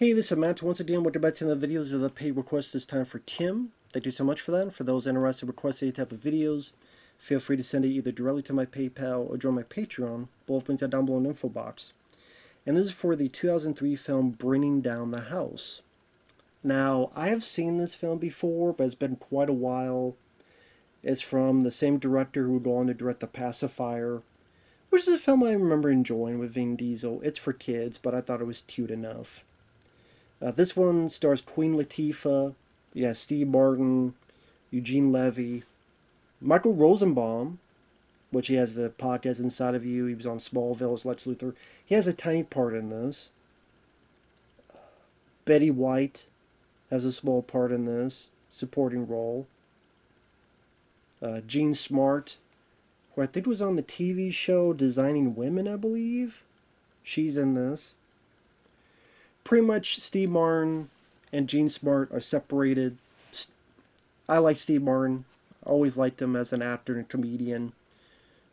Hey, this is Matt. Once again, welcome back to the videos of the paid request this time for Tim. Thank you so much for that. And for those interested in requesting any type of videos, feel free to send it either directly to my PayPal or join my Patreon. Both links are down below in the info box. And this is for the 2003 film Bringing Down the House. Now, I have seen this film before, but it's been quite a while. It's from the same director who would go on to direct The Pacifier, which is a film I remember enjoying with Vin Diesel. It's for kids, but I thought it was cute enough. This one stars Queen Latifah, Steve Martin, Eugene Levy, Michael Rosenbaum, which he has the podcast Inside of You. He was on Smallville as Lex Luthor. He has a tiny part in this. Betty White has a small part in this, supporting role. Jean Smart, who I think was on the TV show Designing Women, I believe. She's in this. Pretty much Steve Martin and Jean Smart are separated. I like Steve Martin. I always liked him as an actor and comedian.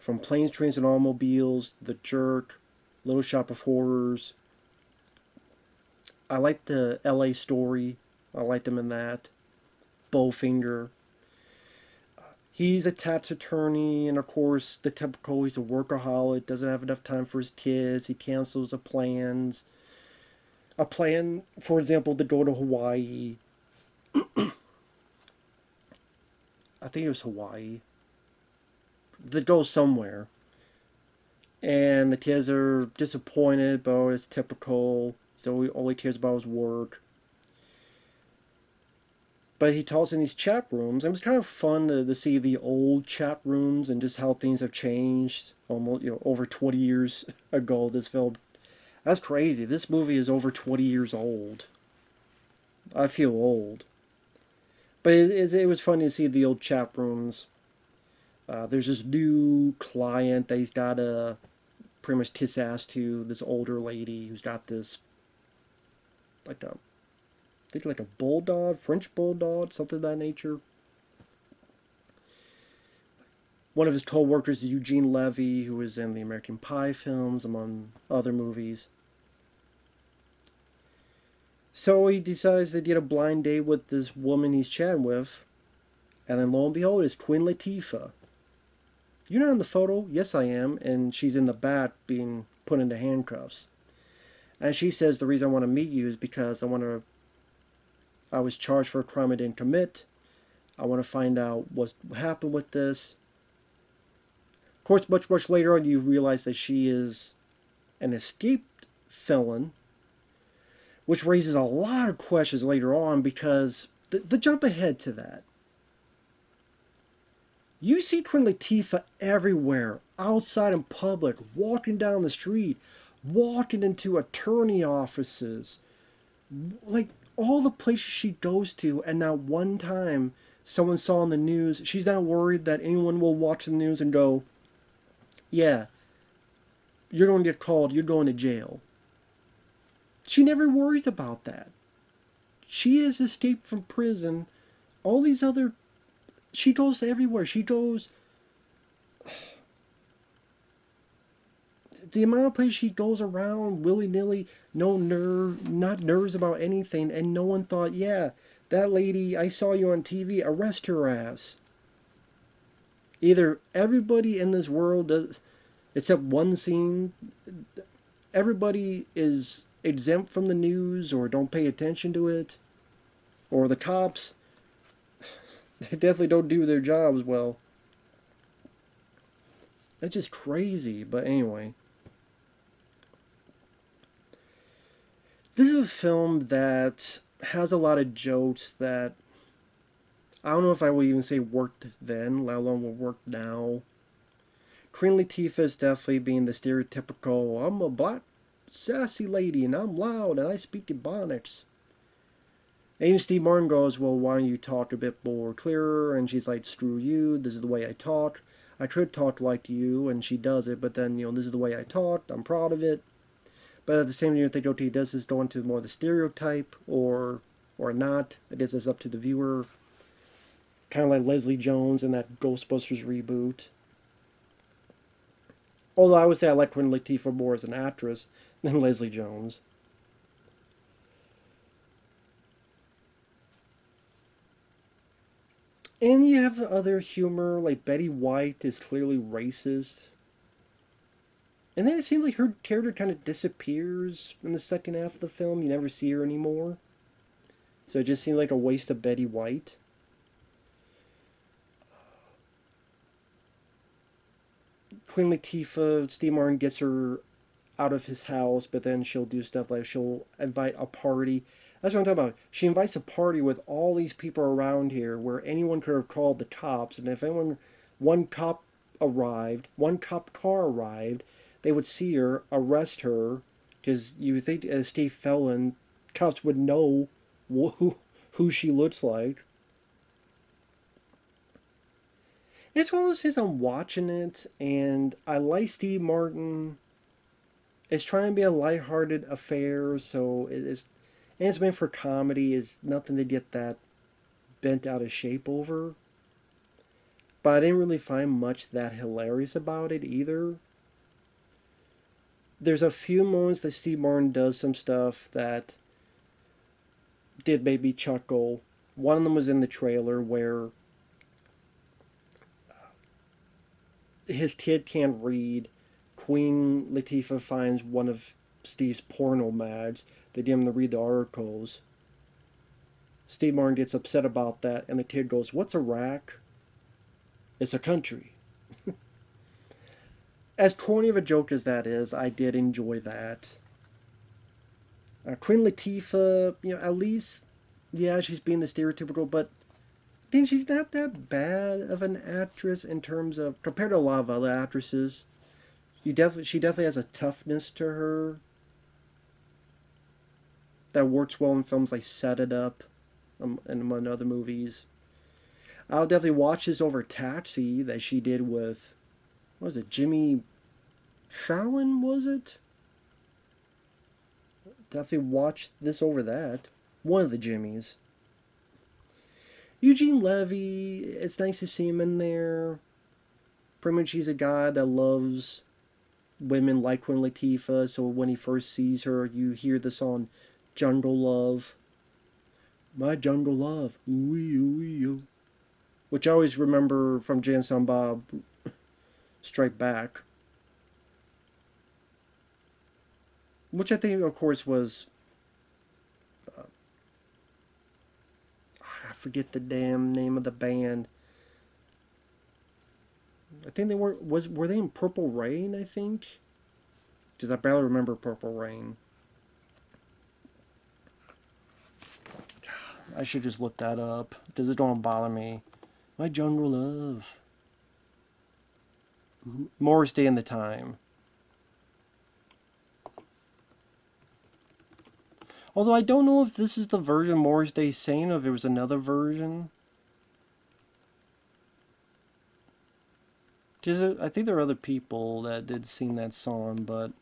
From Planes, Trains, and Automobiles, The Jerk, Little Shop of Horrors. I liked the LA Story. I liked him in that. Bowfinger. He's a tax attorney, and of course, the typical, he's a workaholic, doesn't have enough time for his kids, he cancels the plans. A plan, for example, to go to Hawaii. I think it was Hawaii. To go somewhere. And the kids are disappointed, but it's typical. So all he cares about is work. But he talks in these chat rooms. It was kind of fun to see the old chat rooms and just how things have changed. Almost, over 20 years ago, this film. That's crazy. This movie is over 20 years old. I feel old. But it was funny to see the old chat rooms. There's this new client that he's got to pretty much kiss ass to. This older lady who's got this, I think like a bulldog, French bulldog, something of that nature. One of his co-workers is Eugene Levy, who was in the American Pie films, among other movies. So he decides to get a blind date with this woman he's chatting with. And then lo and behold, it's Queen Latifah. You're not in the photo? Yes, I am. And she's in the back being put into handcuffs. And she says, the reason I want to meet you is because I was charged for a crime I didn't commit. I want to find out what happened with this. Of course, much later on, you realize that she is an escaped felon, which raises a lot of questions later on because the jump ahead to that. You see Queen Latifah everywhere, outside in public, walking down the street, walking into attorney offices, like all the places she goes to, and not one time someone saw on the news, she's not worried that anyone will watch the news and go, yeah, you're going to get called, you're going to jail. She never worries about that. She has escaped from prison. All these other... She goes everywhere. She goes... The amount of places she goes around willy-nilly, no nerve, not nervous about anything, and no one thought, yeah, that lady, I saw you on TV, arrest her ass. Either everybody in this world does... Except one scene, everybody is exempt from the news or don't pay attention to it. Or the cops, they definitely don't do their jobs well. That's just crazy, but anyway. This is a film that has a lot of jokes that I don't know if I would even say worked then, let alone will work now. Queen Latifah is definitely being the stereotypical, I'm a black sassy lady and I'm loud and I speak Ebonics. And even Steve Martin goes, well, why don't you talk a bit more clearer? And she's like, screw you, this is the way I talk. I could talk like you, and she does it, but then, this is the way I talk, I'm proud of it. But at the same time, you think, okay, does this go into more the stereotype or not? I guess it's up to the viewer. Kind of like Leslie Jones in that Ghostbusters reboot. Although I would say I like Queen Latifah more as an actress than Leslie Jones. And you have other humor, like Betty White is clearly racist. And then it seems like her character kind of disappears in the second half of the film. You never see her anymore. So it just seemed like a waste of Betty White. Queen Latifah, Steve Martin gets her out of his house, but then she'll do stuff like she'll invite a party. That's what I'm talking about. She invites a party with all these people around here where anyone could have called the cops, and if anyone, one cop arrived, one cop car arrived, they would see her, arrest her, because you would think as Steve Felon, cops would know who she looks like. It's one of those things I'm watching it, and I like Steve Martin. It's trying to be a lighthearted affair, so it's and it's meant for comedy. It's nothing to get that bent out of shape over. But I didn't really find much that hilarious about it either. There's a few moments that Steve Martin does some stuff that did make me chuckle. One of them was in the trailer where his kid can't read. Queen Latifah finds one of Steve's porno mags. They get him to read the articles. Steve Martin gets upset about that, and the kid goes, "What's Iraq?" "It's a country." As corny of a joke as that is, I did enjoy that. Queen Latifah, at least, yeah, she's being the stereotypical, but then she's not that bad of an actress in terms of compared to a lot of other actresses. She definitely has a toughness to her that works well in films like Set It Up, and among other movies. I'll definitely watch this over Taxi that she did with, what was it, Jimmy Fallon, was it? Definitely watch this over that. One of the Jimmys. Eugene Levy, it's nice to see him in there. Pretty much he's a guy that loves women like Queen Latifah, so when he first sees her, you hear the song Jungle Love. My Jungle Love. Ooh-wee, ooh-wee, ooh. Which I always remember from Jay and Silent Bob Strike Back. Which I think, of course, was... I forget the damn name of the band. I think they were they in Purple Rain, I think? Because I barely remember Purple Rain. I should just look that up. Because it don't bother me. My Jungle Love. Morris Day and the Time. Although I don't know if this is the version Morris Day's saying, or if it was another version. Because I think there are other people that did sing that song, but...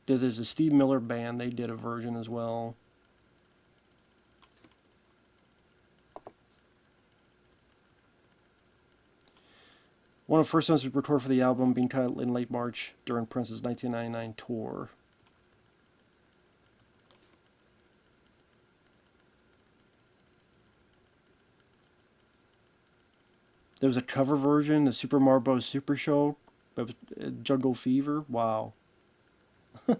Because there's a Steve Miller Band, they did a version as well. One of the first songs was recorded for the album, being cut in late March during Prince's 1999 tour. There was a cover version, the Super Mario Bros. Super Show, Jungle Fever. Wow. But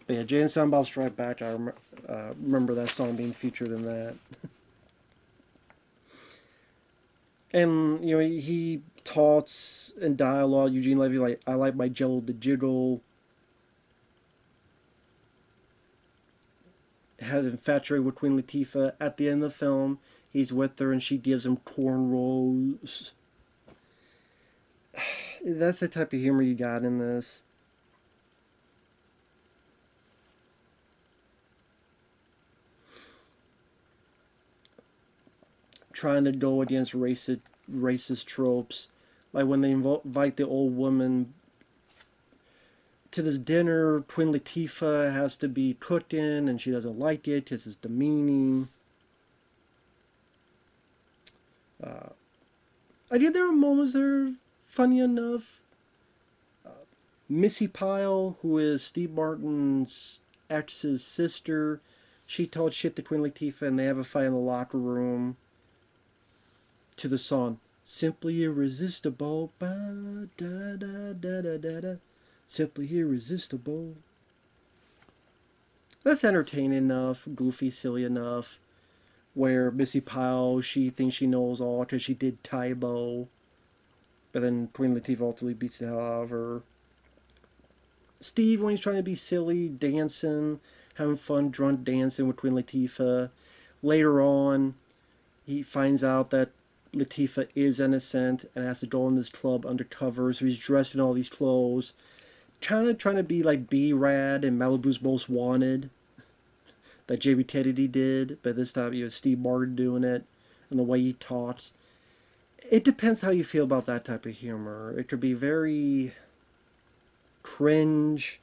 yeah, Jay and Silent Bob Strike Back, I remember that song being featured in that. And, he talks in dialogue, Eugene Levy, like, "I like my jello to jiggle." Has infatuated with Queen Latifah. At the end of the film, he's with her and she gives him cornrows. That's the type of humor you got in this. Trying to go against racist tropes. Like when they invite the old woman to this dinner, Queen Latifah has to be cooking and she doesn't like it because it's demeaning. I think there are moments that are funny enough. Missy Pyle, who is Steve Martin's actress's sister. She told shit to Queen Latifah, and they have a fight in the locker room to the song "Simply Irresistible." Ba, da, da, da, da, da, da. Simply Irresistible. That's entertaining enough, goofy, silly enough. Where Missy Powell, she thinks she knows all because she did Tybo. But then Queen Latifah ultimately beats the hell out of her. Steve, when he's trying to be silly, dancing, having fun, drunk dancing with Queen Latifah. Later on, he finds out that Latifah is innocent and has to go in this club undercover. So he's dressed in all these clothes. Kind of trying to be like B-Rad and Malibu's Most Wanted. That J.B. Kennedy did. But this time you have Steve Martin doing it. And the way he talks. It depends how you feel about that type of humor. It could be very cringe.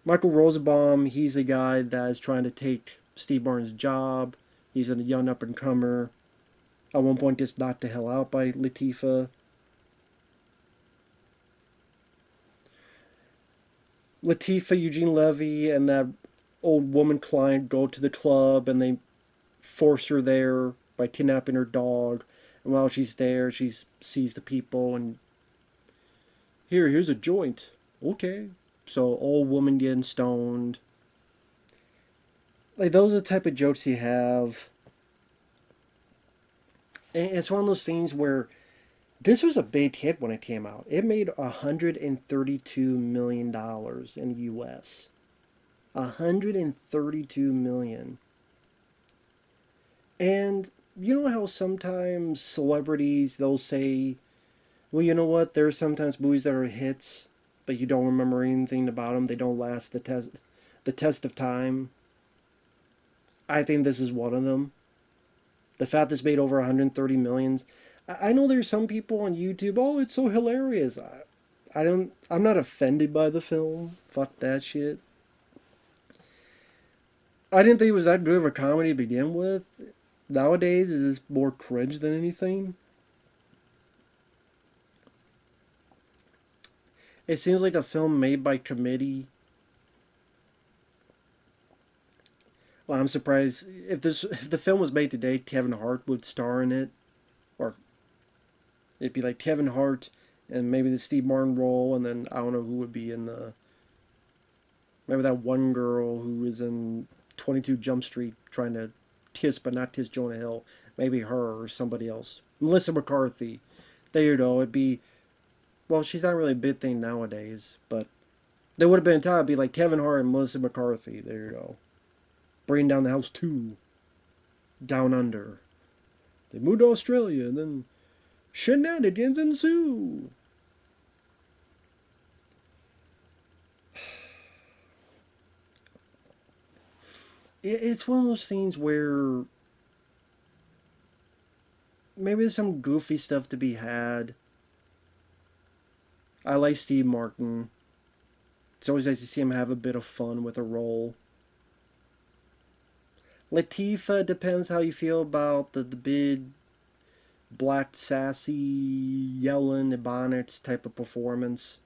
Michael Rosenbaum, he's a guy that is trying to take Steve Martin's job. He's a young up-and-comer. At one point gets knocked the hell out by Latifah. Latifah, Eugene Levy, and that old woman client go to the club, and they force her there by kidnapping her dog. And while she's there, she sees the people and here's a joint. Okay. So old woman getting stoned. Like those are the type of jokes you have. And it's one of those things where this was a big hit when it came out. It made $132 million in the US. $132 million. And you know how sometimes celebrities, they'll say, well, you know what? There are sometimes movies that are hits, but you don't remember anything about them. They don't last the test of time. I think this is one of them. The fact this made over 130 millions. I know there's some people on YouTube, oh, it's so hilarious. I'm not offended by the film. Fuck that shit. I didn't think it was that good of a comedy to begin with. Nowadays, it's more cringe than anything. It seems like a film made by committee. Well, I'm surprised if the film was made today, Kevin Hart would star in it, or it'd be like Kevin Hart and maybe the Steve Martin role, and then I don't know who would be in the. Maybe that one girl who was in 22 Jump Street trying to kiss but not kiss Jonah Hill. Maybe her or somebody else. Melissa McCarthy. There you go. It'd be. Well, she's not really a big thing nowadays, but there would have been a time it'd be like Kevin Hart and Melissa McCarthy. There you go. Bring Down the House 2. Down Under. They moved to Australia and then shenanigans ensue. It's one of those things where maybe there's some goofy stuff to be had. I like Steve Martin. It's always nice to see him have a bit of fun with a role. Latifah, depends how you feel about the big black sassy yelling bonnets type of performance.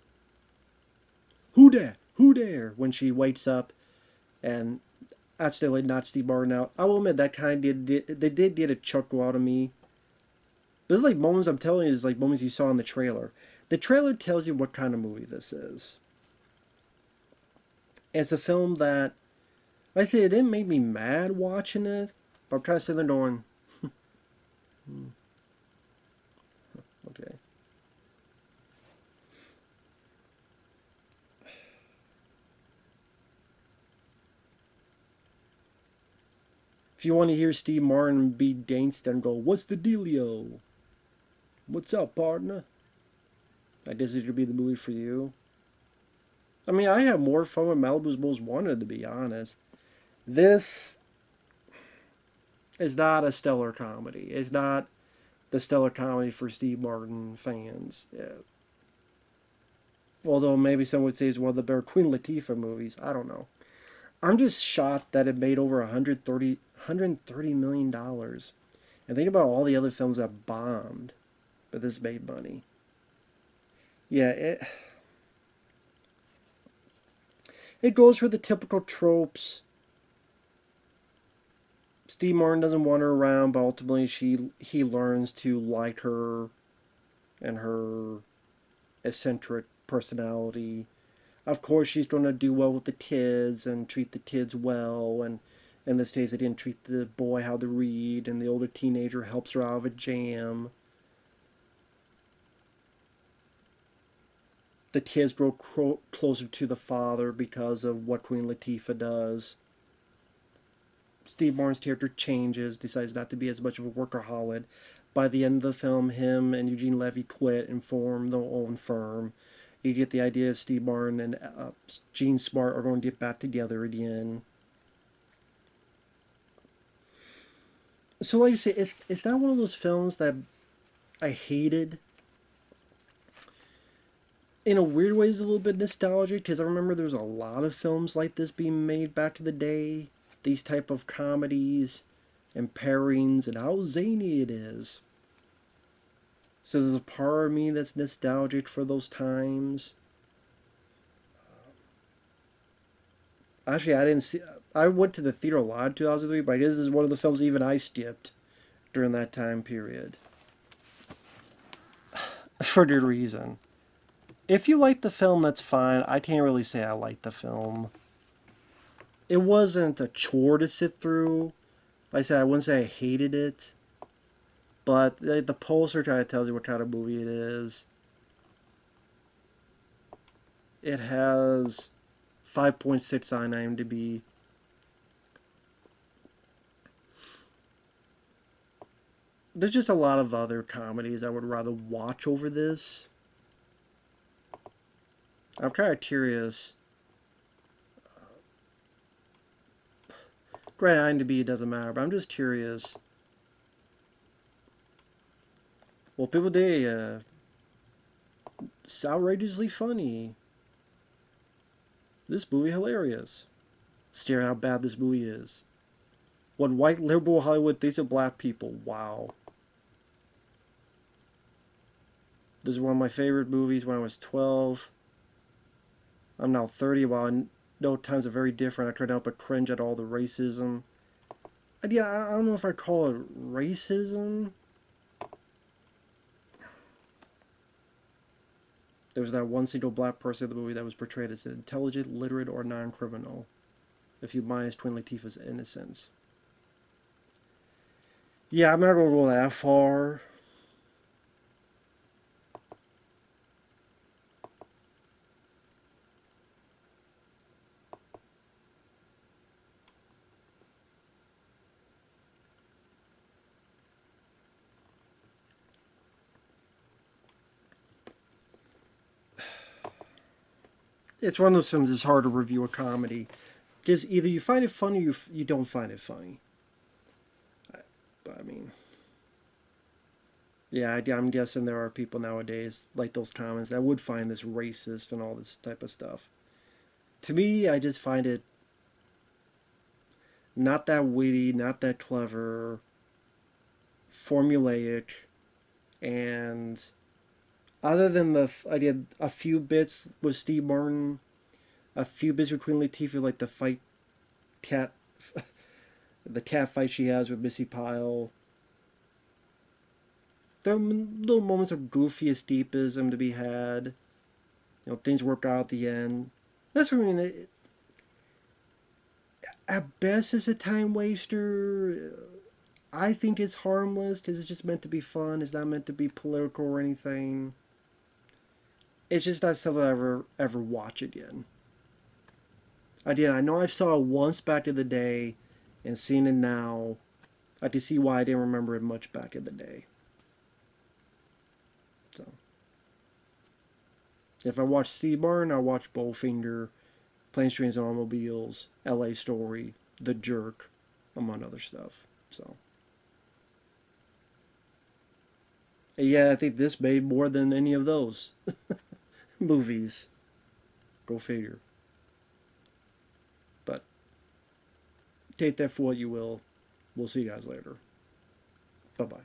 Who there? Who there? When she wakes up and accidentally not Steve Martin out. I will admit that kind of did get a chuckle out of me. This is like moments, I'm telling you, is like moments you saw in the trailer. The trailer tells you what kind of movie this is. It's a film that, like I say, it didn't make me mad watching it, but I'm trying to sit there going, okay. If you want to hear Steve Martin be gangsta and go, what's the dealio? What's up, partner? I guess it could be the movie for you. I mean, I have more fun with Malibu's Most Wanted, to be honest. This is not a stellar comedy. It's not the stellar comedy for Steve Martin fans. Yeah. Although maybe some would say it's one of the better Queen Latifah movies. I don't know. I'm just shocked that it made over $130 million. And think about all the other films that bombed, but this made money. Yeah, It goes for the typical tropes. Steve Martin doesn't want her around, but ultimately he learns to like her and her eccentric personality. Of course, she's going to do well with the kids and treat the kids well. And in this case, they didn't treat the boy how to read, and the older teenager helps her out of a jam. The kids grow closer to the father because of what Queen Latifah does. Steve Martin's character changes, decides not to be as much of a workaholic. By the end of the film, him and Eugene Levy quit and form their own firm. You get the idea of Steve Martin and Gene Smart are going to get back together again. So, like I say, it's not one of those films that I hated. In a weird way, it's a little bit nostalgic because I remember there was a lot of films like this being made back to the day. These type of comedies and pairings and how zany it is. So there's a part of me that's nostalgic for those times. Actually, I didn't see. I went to the theater a lot in 2003, but this is one of the films even I skipped during that time period. For good reason. If you like the film, that's fine. I can't really say I liked the film. It wasn't a chore to sit through. Like I said, I wouldn't say I hated it. But the poster kind of tells you what kind of movie it is. It has 5.6 on IMDb. There's just a lot of other comedies I would rather watch over this. I'm kind of curious. Granted, IMDb doesn't matter, but I'm just curious. Well, people say it's outrageously funny. This movie hilarious. Stare how bad this movie is. What white liberal Hollywood thinks of black people. Wow. This is one of my favorite movies when I was 12. I'm now 30. While I know times are very different, I try to help but cringe at all the racism. And yeah, I don't know if I call it racism. There was that one single black person in the movie that was portrayed as intelligent, literate, or non-criminal. If you minus Queen Latifah's innocence. Yeah, I'm not going to go that far. It's one of those films that's hard to review a comedy. Just either you find it funny or you don't find it funny. But I mean, yeah, I'm guessing there are people nowadays like those comments that would find this racist and all this type of stuff. To me, I just find it not that witty, not that clever, formulaic, and other than I did a few bits with Steve Martin, a few bits with Queen Latifah, like the fight cat, the cat fight she has with Missy Pyle. There are little moments of goofy escapism to be had. You know, things work out at the end. That's what I mean. At best, it's a time waster. I think it's harmless because it's just meant to be fun. It's not meant to be political or anything. It's just not something I ever watch again. Again, I know I saw it once back in the day, and seeing it now, I can see why I didn't remember it much back in the day. So, if I watch Steve Martin, I'll watch Bowfinger, Planes, Trains, and Automobiles, L.A. Story, The Jerk, among other stuff. So, and yeah, I think this made more than any of those movies. Go figure. But take that for what you will. We'll see you guys later. Bye-bye.